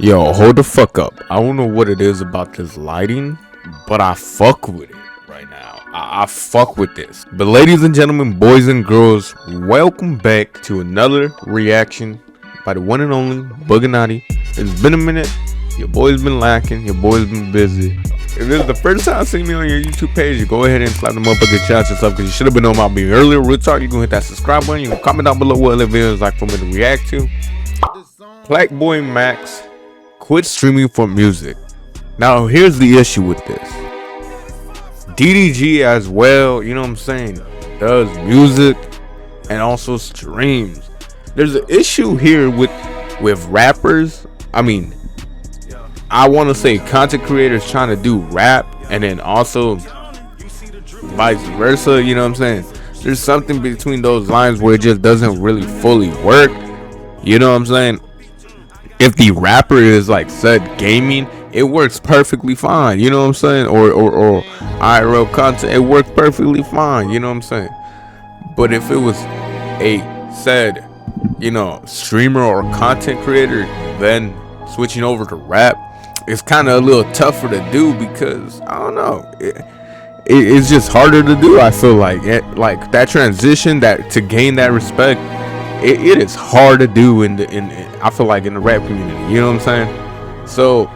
Yo, hold the fuck up. I don't know what it is about this lighting, but I fuck with it right now. I fuck with this. But ladies and gentlemen, boys and girls, welcome back to another reaction by the one and only Booginati. It's been a minute. Your boy's been lacking. Your boy's been busy. If this is the first time seeing me on your YouTube page, you go ahead and slap them up and get shout yourself because you should have been on my video earlier. Real talk, you can hit that subscribe button. You can comment down below what other videos like for me to react to. PlaqueBoyMax quit streaming for music. Now here's the issue with this. DDG as well, you know what I'm saying, does music and also streams. There's an issue here with rappers. I mean, I want to say content creators trying to do rap and then also vice versa, you know what I'm saying? There's something between those lines where it just doesn't really fully work, you know what I'm saying? If the rapper is like said gaming, it works perfectly fine, you know what I'm saying? Or IRL content, it works perfectly fine, you know what I'm saying? But if it was a said, you know, streamer or content creator, then switching over to rap, it's kind of a little tougher to do because I don't know, it's just harder to do. I feel like like that transition, that to gain that respect, it is hard to do in I feel like in the rap community, you know what I'm saying? So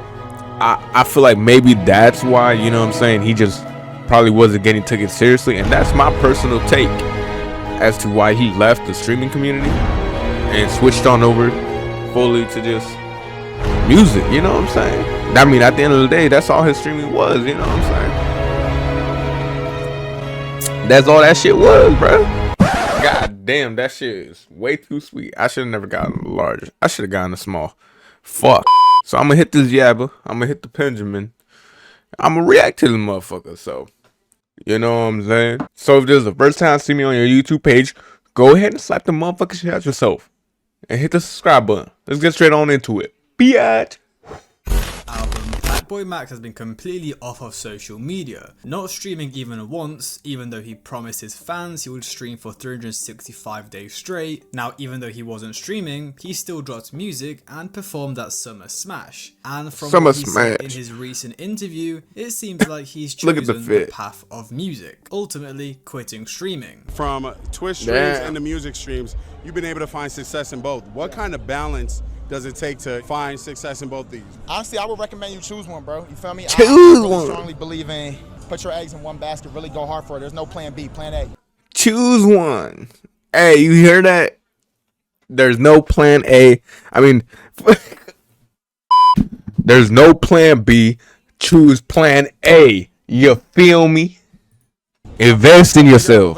I feel like maybe that's why, you know what I'm saying, he just probably wasn't getting taken seriously, and that's my personal take as to why he left the streaming community and switched on over fully to just music, you know what I'm saying? I mean, at the end of the day, that's all his streaming was, you know what I'm saying? That's all that shit was, bro. God damn, that shit is way too sweet. I should have never gotten a large. I should have gotten a small. Fuck. So I'm gonna hit this yabba. I'm gonna hit the Benjamin. I'm gonna react to the motherfucker. So, you know what I'm saying? So if this is the first time you see me on your YouTube page, go ahead and slap the motherfucker shit out yourself. And hit the subscribe button. Let's get straight on into it. Biatch. PlaqueBoyMax has been completely off of social media, not streaming even once, even though he promised his fans he would stream for 365 days straight. Now, even though he wasn't streaming, he still dropped music and performed at Summer Smash. And from what he said in his recent interview, it seems like he's chosen the path of music, ultimately quitting streaming. From Twitch streams and the music streams, you've been able to find success in both. What kind of balance does it take to find success in both these? Honestly, I would recommend you choose one, bro. You feel me? Choose one. I strongly believe in put your eggs in one basket, really go hard for it. There's no plan B, plan A. Choose one. Hey, you hear that? There's no plan A. I mean, there's no plan B. Choose plan A. You feel me? Invest in yourself.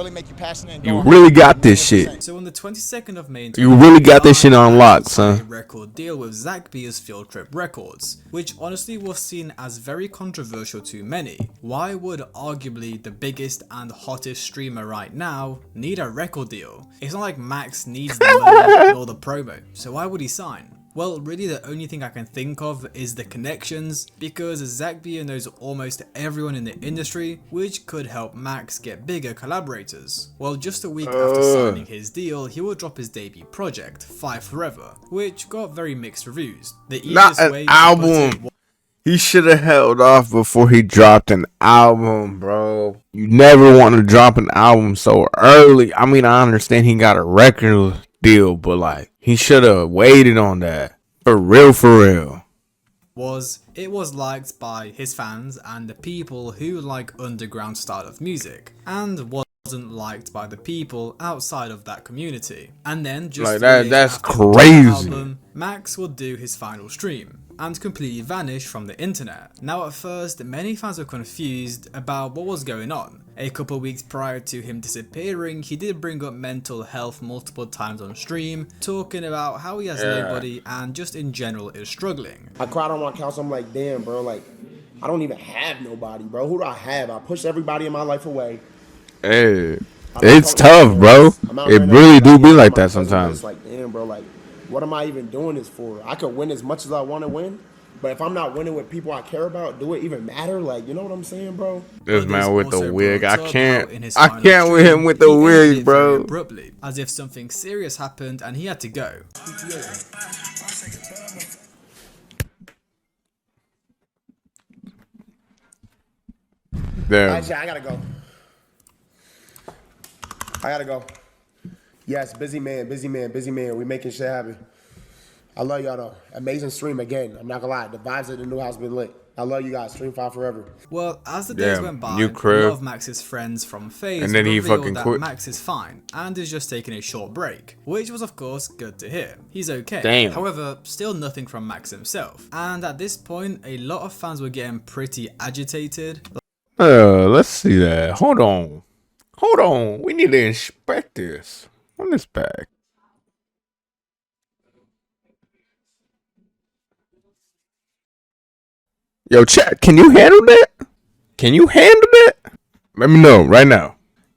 You really got this shit. So on the 22nd of May, you really got this shit on lock, son. A record deal with Zach B's Field Trip Records, which honestly was seen as very controversial to many. Why would arguably the biggest and hottest streamer right now need a record deal? It's not like Max needs the money or the promo, so why would he sign? Well, really the only thing I can think of is the connections, because Zach B knows almost everyone in the industry, which could help Max get bigger collaborators. Well, just a week after signing his deal, he will drop his debut project, Five Forever, which got very mixed reviews. The easiest way to album. He should have held off before he dropped an album, bro. You never want to drop an album so early. I mean, I understand he got a record deal, but like, he should have waited on that. For real, for real. It was liked by his fans and the people who like underground style of music, and wasn't liked by the people outside of that community. And then just like that's crazy. Album, Max will do his final stream and completely vanish from the internet. Now at first, many fans were confused about what was going on. A couple weeks prior to him disappearing, he did bring up mental health multiple times on stream, talking about how he has nobody and just in general is struggling. I cried on my couch, I'm like, damn bro, like, I don't even have nobody, bro. Who do I have? I push everybody in my life away. Hey, it's tough, bro. It really do be like that sometimes. It's like, damn bro, like, what am I even doing this for? I could win as much as I want to win, but if I'm not winning with people I care about, do it even matter? Like, you know what I'm saying, bro? This man with the wig, I can't with him with the wig, bro. Abruptly, as if something serious happened and he had to go. Damn. Actually, I gotta go. I gotta go. Yes, busy man, busy man, busy man. We making shit happen. I love y'all though. Amazing stream again. I'm not gonna lie. The vibes at the new house been lit. I love you guys. Stream 5 forever. Well, as the days went by, new a crib. lot of Max's friends from FaZe And then he revealed fucking that quit. Max is fine and is just taking a short break, which was of course good to hear. He's okay. Damn. However, still nothing from Max himself. And at this point, a lot of fans were getting pretty agitated. Let's see that. Hold on. Hold on. We need to inspect this. On this bag. Yo, chat, can you handle that? Can you handle that? Let me know right now.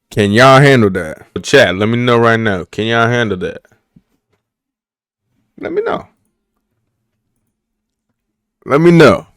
Can y'all handle that? Chat, let me know right now. Can y'all handle that? Let me know. Let me know.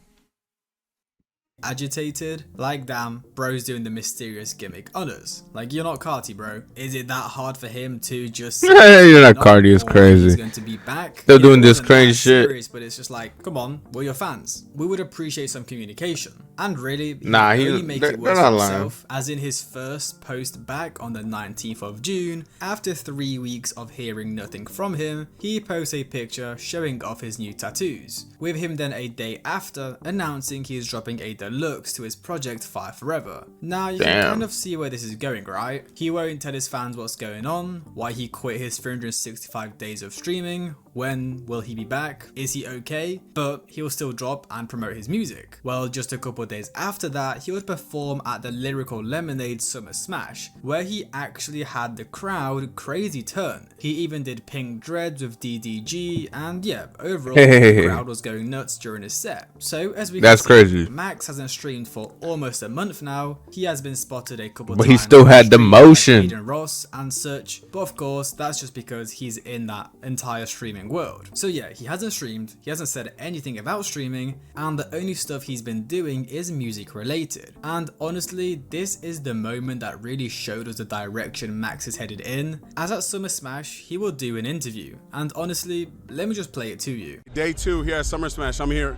Agitated, like damn, bro's doing the mysterious gimmick on us. Like, you're not Carti, bro. Is it that hard for him to just Hey, you're not Cardi, it's crazy. He's going to be back. Still Yeah, doing it this wasn't crazy that shit. serious, but it's just like, come on, we're your fans. We would appreciate some communication. And really, Nah, he he- only make they're it worse not for lying. himself, as in his first post back on the 19th of June, after 3 weeks of hearing nothing from him, he posts a picture showing off his new tattoos, with him then a day after announcing he is dropping a deluxe to his project 5 Forever. Now you can kind of see where this is going, right? He won't tell his fans what's going on, why he quit his 365 days of streaming, when will he be back, is he okay, but he'll still drop and promote his music. Well, just a couple days after that, he would perform at the Lyrical Lemonade Summer Smash, where he actually had the crowd crazy turn. He even did pink dreads with DDG, and yeah, overall the crowd was going nuts during his set. So as we can see, crazy. Max hasn't streamed for almost a month now. He has been spotted a couple But times. he still had the streaming motion. like Aiden Ross and such, but of course that's just because he's in that entire streaming world. So yeah, he hasn't streamed, he hasn't said anything about streaming, and the only stuff he's been doing is music related. And honestly, this is the moment that really showed us the direction Max is headed in, as at Summer Smash he will do an interview, and honestly, let me just play it to you. Day 2 here at Summer Smash. I'm here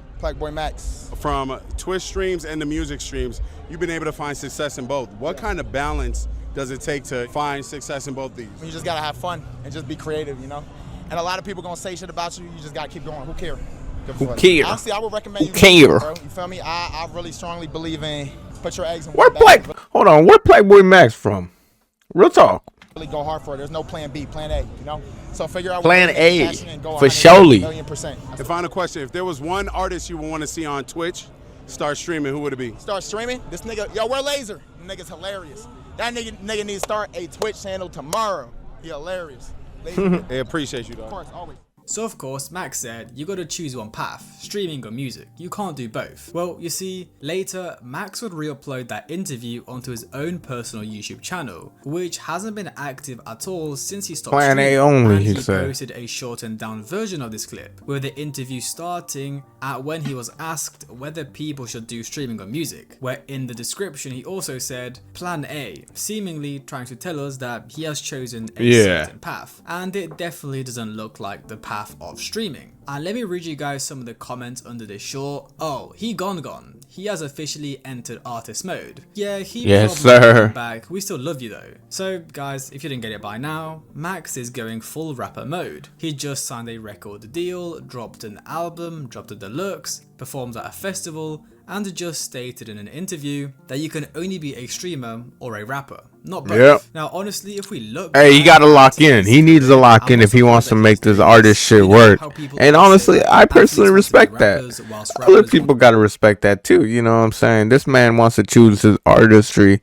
PlaqueBoyMax. from Twitch streams and the music streams. You've been able to find success in both. What kind of balance does it take to find success in both these? You just gotta have fun and just be creative, you know? And a lot of people gonna say shit about you, you just gotta keep going. Who cares? Who care? Honestly, I would recommend Who you care? bro. You feel me? I really strongly believe in put your eggs in Where one basket. Hold on, where PlaqueBoyMax from? Real talk. Really go hard for it. There's no plan B, plan A, you know? So figure out Plan what you're A, passionate and go for 100 surely. million%. And final question, if there was one artist you would want to see on Twitch start streaming, who would it be? Start streaming. This nigga, yo, we're Laser. Nigga's hilarious. That nigga needs to start a Twitch channel tomorrow. He hilarious. Laser. I appreciate you, Of dog. course, always. So of course, Max said, you gotta choose one path, streaming or music, you can't do both. Well, you see, later, Max would re-upload that interview onto his own personal YouTube channel, which hasn't been active at all since he stopped Plan A streaming, only, and he he said. posted a shortened down version of this clip, with the interview starting at when he was asked whether people should do streaming or music, where in the description he also said, Plan A, seemingly trying to tell us that he has chosen a certain path, and it definitely doesn't look like the path of streaming. And let me read you guys some of the comments under this short. Oh, he gone. He has officially entered artist mode. Yeah, he Yes, probably sir. came back. We still love you though. So guys, if you didn't get it by now, Max is going full rapper mode. He just signed a record deal, dropped an album, dropped a deluxe, performed at a festival, and just stated in an interview that you can only be a streamer or a rapper, not both. Yep. Now honestly, if we look, Hey, you back gotta at lock his in. He needs to lock in if he wants to make this artist shit work. And honestly, I personally respect that. Other people gotta respect that too. You know what I'm saying? This man wants to choose his artistry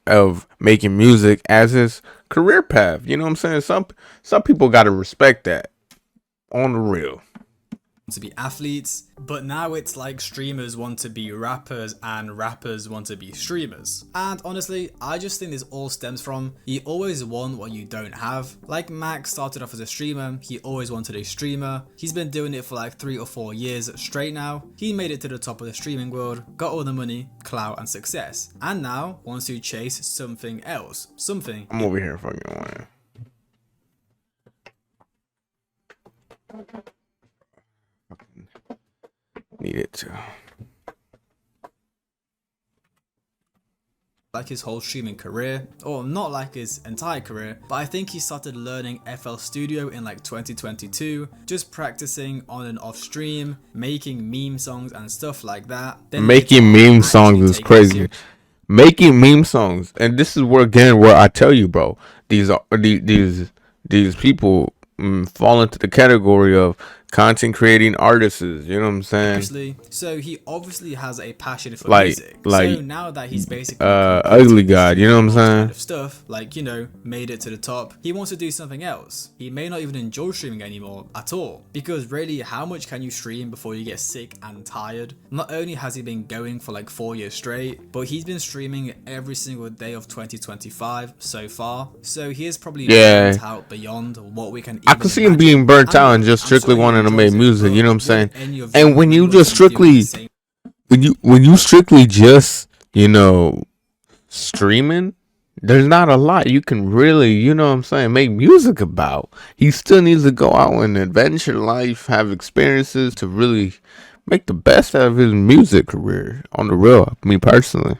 of making music as his career path. You know what I'm saying? Some people gotta respect that. On the real. to be athletes, but now it's like streamers want to be rappers and rappers want to be streamers. And honestly, I just think this all stems from you always want what you don't have. Like Max started off as a streamer, he always wanted a streamer. He's been doing it for like 3 or 4 years straight now. He made it to the top of the streaming world, got all the money, clout and success, and now wants to chase something else. Something. I'm over here fucking lying. Needed to. like his whole streaming career, or not like his entire career, but I think he started learning FL Studio in like 2022, just practicing on and off stream, making meme songs and stuff like that. Then making meme songs is crazy. Making meme songs, and this is where I tell you, bro, these people fall into the category of content creating artists, you know what I'm saying? So he obviously has a passion for like music. like so now that he's basically Ugly God, you know what I'm saying? Kind of stuff, like, you know, made it to the top, he wants to do something else. He may not even enjoy streaming anymore at all, because really, how much can you stream before you get sick and tired? Not only has he been going for like 4 years straight, but he's been streaming every single day of 2025 so far, so he is probably burnt out beyond what we can even I can see him being burnt out and just strictly wanting to make music, you know what I'm saying? And when you just strictly just, you know, streaming, there's not a lot you can really, you know what I'm saying, make music about. He still needs to go out and adventure life, have experiences to really make the best out of his music career, on the real, me personally.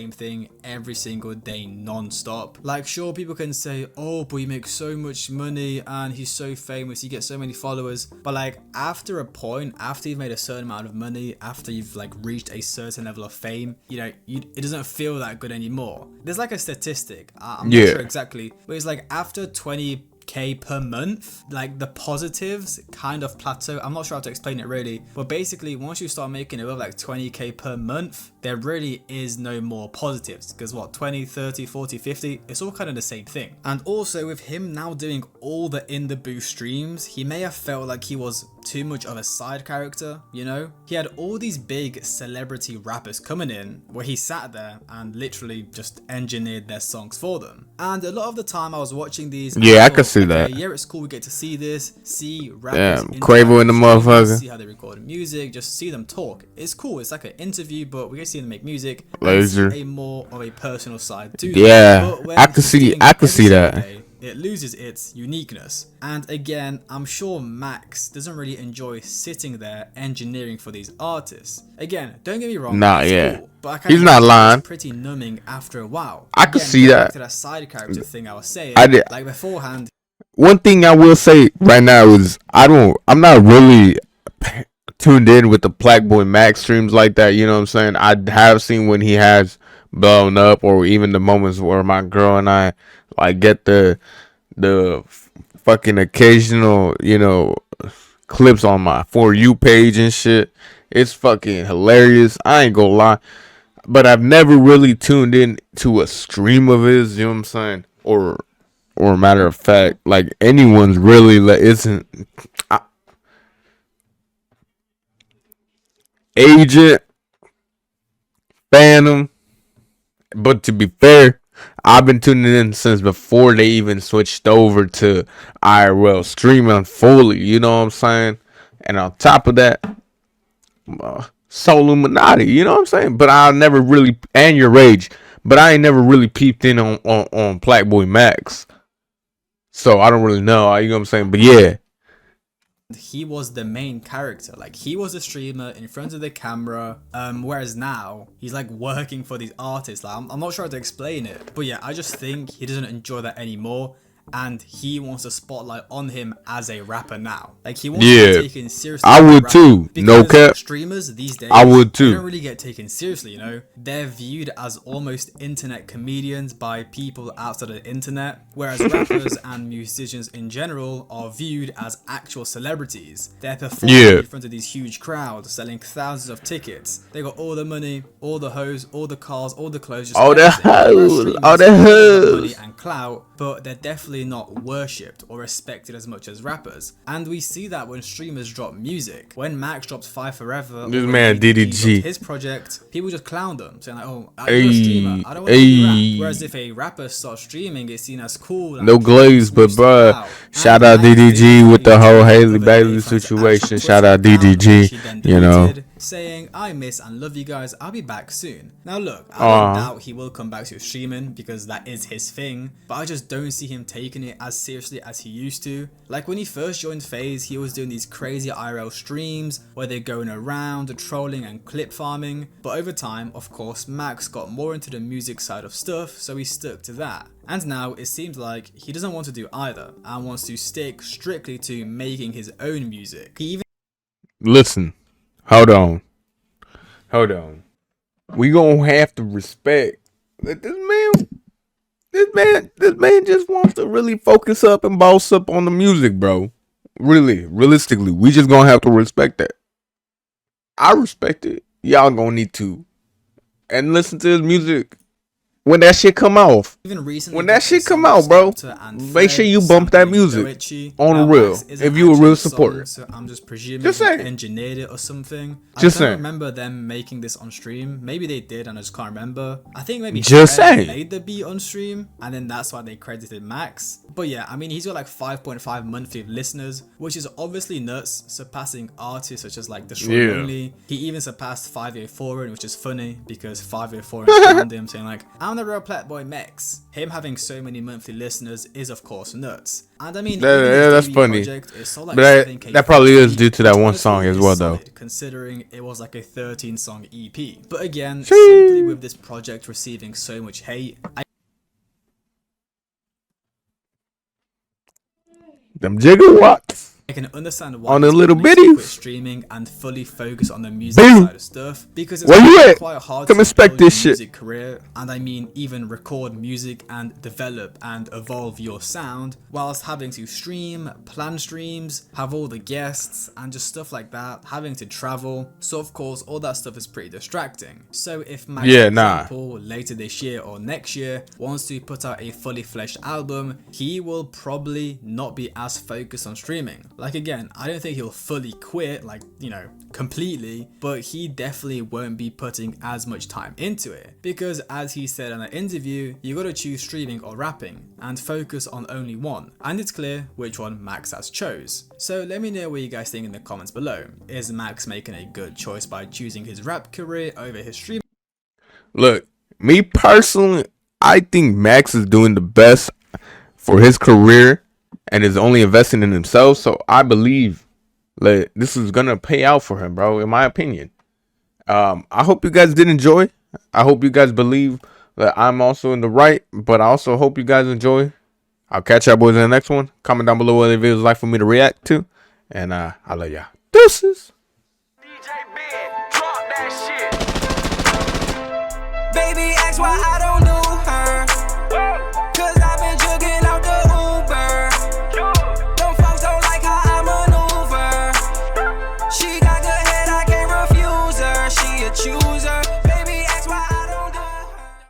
Same thing every single day non-stop. Like, sure, people can say, oh, but he makes so much money and he's so famous, he gets so many followers, but like, after a point, after you've made a certain amount of money, after you've like reached a certain level of fame, you know, it doesn't feel that good anymore. There's like a statistic, I'm not sure exactly, but it's like after 20k per month, like the positives kind of plateau. I'm not sure how to explain it really, but basically once you start making above like 20k per month, there really is no more positives, because what, 20, 30, 40, 50, it's all kind of the same thing. And also with him now doing all the In The Booth streams, he may have felt like he was too much of a side character, you know? He had all these big celebrity rappers coming in where he sat there and literally just engineered their songs for them. And a lot of the time I was watching these, I could see that. Yeah, it's cool, we get to see this, see rappers, Quavo in the motherfucker, see how they record music, just see them talk. It's cool, it's like an interview, but we get to see them make music. Laser. A more of a personal side to I could see that. It loses its uniqueness. And again, I'm sure Max doesn't really enjoy sitting there engineering for these artists. Again, don't get me wrong, cool, but he's not lying. It's pretty numbing after a while. I could see that. To that side character thing I was saying, like beforehand. One thing I will say right now is I'm not really tuned in with the PlaqueBoyMax streams like that, you know what I'm saying? I have seen when he has blown up, or even the moments where my girl and I like get the fucking occasional, you know, clips on my For You page and shit. It's fucking hilarious, I ain't gonna lie. But I've never really tuned in to a stream of his, you know what I'm saying? Or matter of fact, like anyone's really Agent, Phantom. But to be fair, I've been tuning in since before they even switched over to IRL streaming fully, you know what I'm saying? And on top of that, Illuminati, you know what I'm saying? But I never really, and Your Rage, but I ain't never really peeped in on PlaqueBoyMax. So I don't really know, you know what I'm saying? But yeah. He was the main character, like he was a streamer in front of the camera, whereas now he's like working for these artists. Like I'm not sure how to explain it, but yeah, I just think he doesn't enjoy that anymore, and he wants a spotlight on him as a rapper now. Like he wants to be taken seriously. I would too. No cap. Streamers these days, I would too. They don't really get taken seriously, you know. They're viewed as almost internet comedians by people outside of the internet, whereas rappers and musicians in general are viewed as actual celebrities. They're performing in front of these huge crowds, selling thousands of tickets. They got all the money, all the hoes, all the cars, all the clothes, just all the hoes, all the hoes, money and clout, but they're definitely not worshipped or respected as much as rappers. And we see that when streamers drop music. When Max drops Five Forever, this man DDG, his project, people just clown them, saying like, oh, you're a streamer, I don't want to rap. Whereas if a rapper starts streaming, it's seen as cool. No glaze, but bruh, shout out DDG with the whole Haley Bailey situation. Shout out DDG, you know. saying, "I miss and love you guys, I'll be back soon." Now look, I don't doubt he will come back to streaming because that is his thing, but I just don't see him taking it as seriously as he used to. Like when he first joined FaZe, he was doing these crazy IRL streams where they're going around trolling and clip farming, but over time, of course, Max got more into the music side of stuff, so he stuck to that. And now it seems like he doesn't want to do either and wants to stick strictly to making his own music. He even Listen, hold on. We gonna have to respect that this man just wants to really focus up and boss up on the music, bro. Really, realistically, we just gonna have to respect that. I respect it. Y'all gonna need to and listen to his music when that shit come off. When that shit come out, bro, make sure you bump that music on the real. If you a real supporter, so I'm just presuming just he saying. engineered it or something. Just I saying. don't remember them making this on stream. Maybe they did, and I just can't remember. I think maybe Just Fred saying. made the beat on stream, and then that's why they credited Max. But yeah, I mean, he's got like 5.5 monthly listeners, which is obviously nuts, surpassing artists such as like The Short Yeah. Only. He even surpassed 504, which is funny because 504 found him saying like, "I'm the real PlaqueBoyMax." Him having so many monthly listeners is of course nuts. And I mean, even his that's debut funny. project is sold like But 7K that probably is feet, due to that which one honestly song as is well, though. solid, considering it was like a 13 song EP. But again, simply with this project receiving so much hate, Them gigawatts. I can understand why On the he's little wanting to quit bitties. streaming and fully focus on the music Boom. side of stuff, because it's Where you at? quite hard Come to inspect build your this shit. music career, and I mean even record music and develop and evolve your sound whilst having to stream, plan streams, have all the guests and just stuff like that, having to travel. So of course all that stuff is pretty distracting. So if Max, Yeah, for nah. example, later this year or next year wants to put out a fully fleshed album, he will probably not be as focused on streaming. Like again, I don't think he'll fully quit, like, you know, completely, but he definitely won't be putting as much time into it, because as he said in an interview, you gotta choose streaming or rapping and focus on only one, and it's clear which one Max has chose. So let me know what you guys think in the comments below. Is Max making a good choice by choosing his rap career over his streaming? Look, me personally, I think Max is doing the best for his career and is only investing in himself. So I believe that this is gonna pay out for him, bro. In my opinion, I hope you guys did enjoy. I hope you guys believe that I'm also in the right, but I also hope you guys enjoy. I'll catch y'all boys in the next one. Comment down below what videos like for me to react to, and I love y'all. Deuces. Baby, ask why I don't do